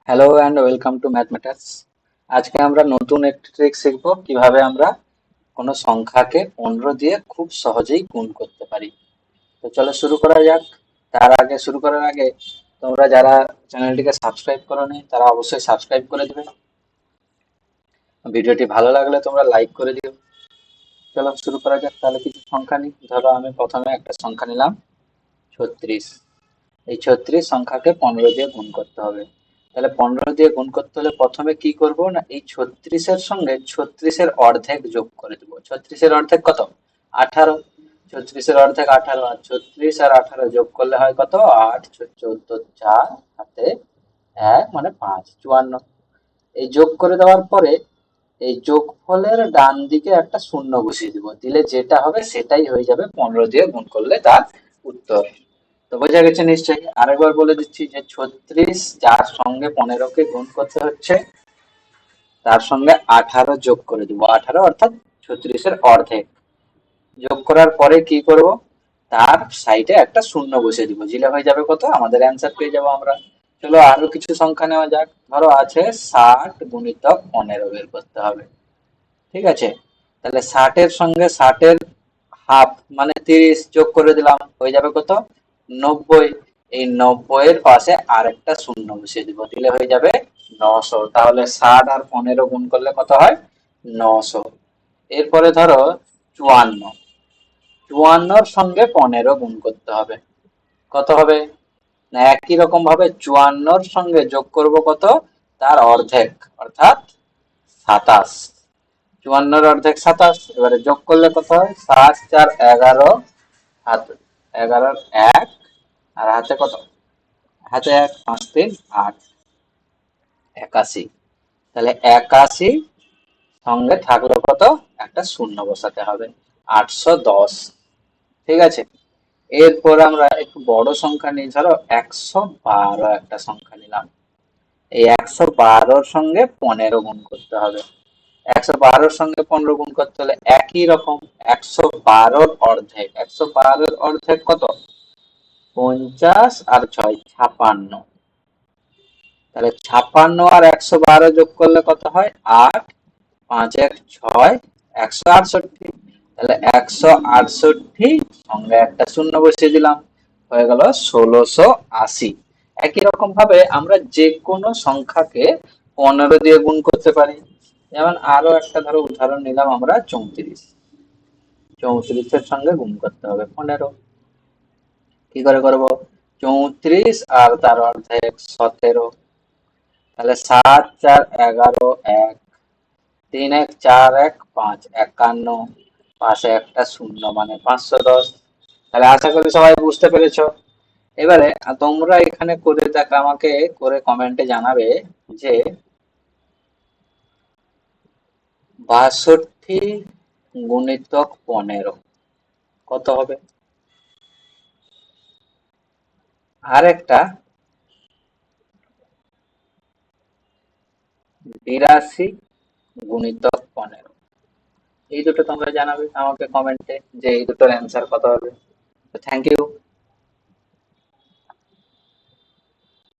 Hello and welcome to mathematics. আজকে আমরা নতুন একটি ট্রিক শিখব কিভাবে আমরা কোনো সংখ্যাকে 15 দিয়ে খুব সহজেই গুণ করতে পারি। তো চলো শুরু করা যাক। শুরু করার আগে তোমরা যারা চ্যানেলটিকে সাবস্ক্রাইব করোনি তারা অবশ্যই সাবস্ক্রাইব করে দিবে। ভিডিওটি ভালো লাগলে তোমরা লাইক করে দিও। চলো শুরু করা যাক। তাহলে কিছু সংখ্যা নিই। ধরো আমি প্রথমে একটা সংখ্যা নিলাম 36। এই 36 সংখ্যাকে 15 দিয়ে গুণ করতে হবে। তাহলে 15 দিয়ে গুণ করতে হলে প্রথমে কি করব না, এই 36-এর সঙ্গে 36-এর অর্ধেক যোগ করে দেবো। 36-এর অর্ধেক কত? 18। 36-এর অর্ধেক 18, আর 36 আর 18 যোগ করলে হয় কত? 8, 14, 4 হাতে 1 মানে 5, 54। এই যোগ করে দেওয়ার পরে এই যোগফলের ডান দিকে একটা শূন্য বসিয়ে দিব, দিলে যেটা হবে সেটাই হয়ে যাবে 15 দিয়ে গুণ করলে তার উত্তর। তো বোঝা গেছে নিশ্চয়ই। আরেকবার বলে দিচ্ছি যে 36 যার সঙ্গে 15-কে গুণ করতে হচ্ছে তার সঙ্গে 18 যোগ করে দিব। 18 অর্থাৎ 36-এর অর্ধেক। যোগ করার পরে কি করব, তার সাইডে একটা শূন্য বসিয়ে দিব, দিলে হয়ে যাবে কত? আমাদের অ্যান্সার পেয়ে যাবো আমরা। চলো আরো কিছু সংখ্যা নেওয়া যাক। ধরো আছে 60 গুণিতক 15 বের করতে হবে। ঠিক আছে, তাহলে 60-এর সঙ্গে 60-এর হাফ মানে 30 যোগ করে দিলাম, হয়ে যাবে কত? 90। এই 90-এর পাশে আরেকটা শূন্য বসিয়ে দিব, দিলে হয়ে যাবে 900। তাহলে 60 আর 15 গুণ করলে কত হয়? 900। এরপরে ধরো 54। 54-র সঙ্গে 15 গুণ করতে হবে। কত হবে? না একই রকম ভাবে 54-র সঙ্গে যোগ করব কত? তার অর্ধেক, অর্থাৎ 27। 54-র অর্ধেক 27। এবারে যোগ করলে কত হয়? 7 4 11, হাত 11-র 1, আর হাতে কত? হাতে 1, 5 3 8, 81। তাহলে 81 সঙ্গে থাকলো কত? একটা শূন্য বসাতে হবে, 810। ঠিক আছে, এরপর আমরা একটু বড় সংখ্যা নিই। ধরো 112 একটা সংখ্যা নিলাম। এই 112-র সঙ্গে 15 গুণ করতে হবে। 112-র সঙ্গে 15 গুণ করতে হলে একই রকম 112-র অর্ধেক। 112-র অর্ধেক কত? 50 আর 6 56। তাহলে 56 আর 112 যোগ করলে কত হয়? 8, 5 1 6, 168। তাহলে 168 সঙ্গে একটা শূন্য বসিয়ে দিলাম, হয়ে গেল 1680। একই রকম ভাবে আমরা যে কোনো সংখ্যাকে 15 দিয়ে গুণ করতে পারি। যেমন আরো একটা ধরো উদাহরণ নিলাম আমরা 34। 34-এর সঙ্গে গুণ করতে হবে 15। কি করে করব? 34 আর তার অর্ধেক 17। তাহলে 7 4 11, 1 3 1 4 1 5 51, পাশে একটা শূন্য মানে 510। তাহলে আশা করি সবাই বুঝতে পেরেছো। এবারে তোমরা এখানে করে দেখো, আমাকে করে কমেন্টে জানাবে যে 62 গুণিতক 15 কত হবে। আর একটা 82 গুণিতক 15। এই দুটো তোমরা জানাবে আমাকে কমেন্টে যে এই দুটোর অ্যান্সার কত হবে। Thank you.